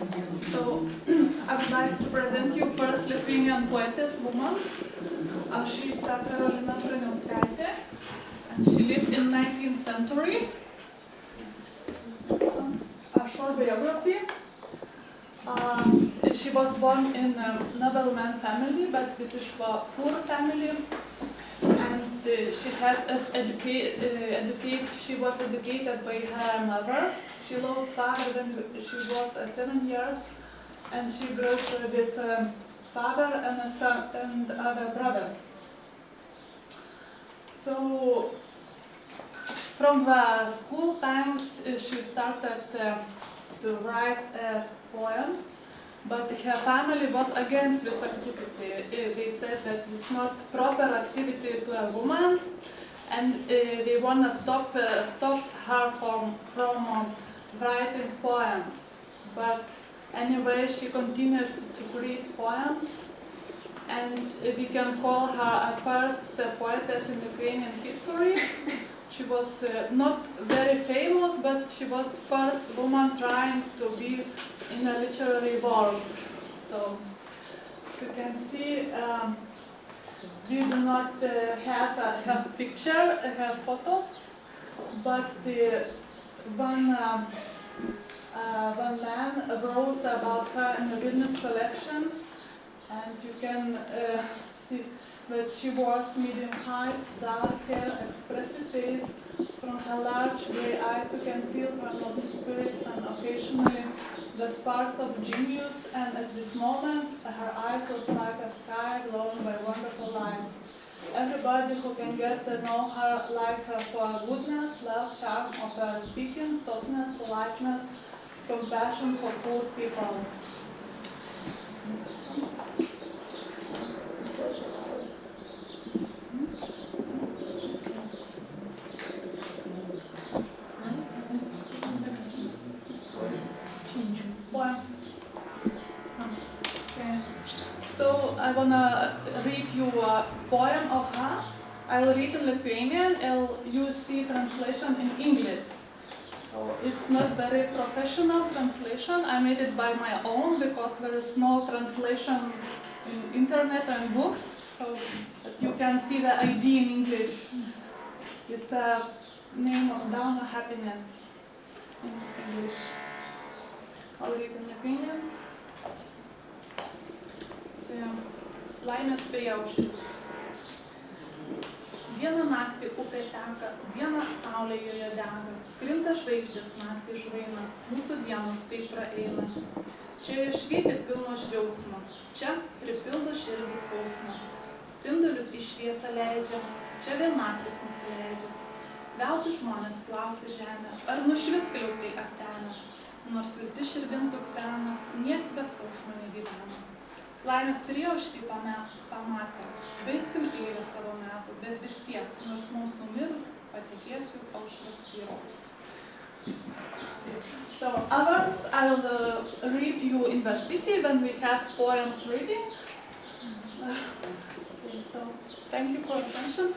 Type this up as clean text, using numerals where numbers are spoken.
So, I would like to present you first Lithuanian poetess woman. She is Karolina Braniauskaitė, and she lived in 19th century. A short biography. She was born in a nobleman family, but it is a poor family. And she was educated by her mother. She lost father when she was 7 years, and she grew up with father and a son and other brothers. So, from the school times, she started to write poems, but her family was against this activity. They said that it's not proper activity to a woman, and they want to stop her from writing poems. But anyway, she continued to create poems, and we can call her a first poetess in Lithuanian history. She was not very famous, but she was the first woman trying to be in a literary world. So, you can see, we do not have her picture, her photos, but one man wrote about her in the Vilnius collection, and you can see that she was medium height, dark hair, expressive face. From her large grey eyes you can feel her noble spirit and occasionally the sparks of genius, and at this moment her eyes was like a sky glowing by wonderful light. Everybody who can get to know her like her for goodness, love, charm of her speaking, softness, politeness, compassion for poor people. So I wanna read you a poem of her. I'll read in Lithuanian and you see translation in English. So it's not very professional translation. I made it by my own because there is no translation in internet or in books, so that you can see the ID in English. It's a name of Down of Happiness in English. I'll read in Lithuanian. Laimės priešaušris. Dieną naktį upė teka, dieną saulė joje dega, krinta žvaigždės naktį žvaina, mūsų dienos taip praeina. Čia švieti pilnos džiaugsmo, čia pripildo širdį skausmo, spindulius į šviesą leidžia, čia vėl naktis nusileidžia. Veltui žmonės klausia žemę, ar nušvis skliautai aptena, nors viltis širdim tuksena, nieks be skausmo negyvena. Laimės priešaušrį pamatę, baigsim eilę savo metų, bet vis tiek, nors mums numirus, patikėsiu aušros tyros. So others, I'll read you in the city when we have poems reading. Okay, so thank you for your attention.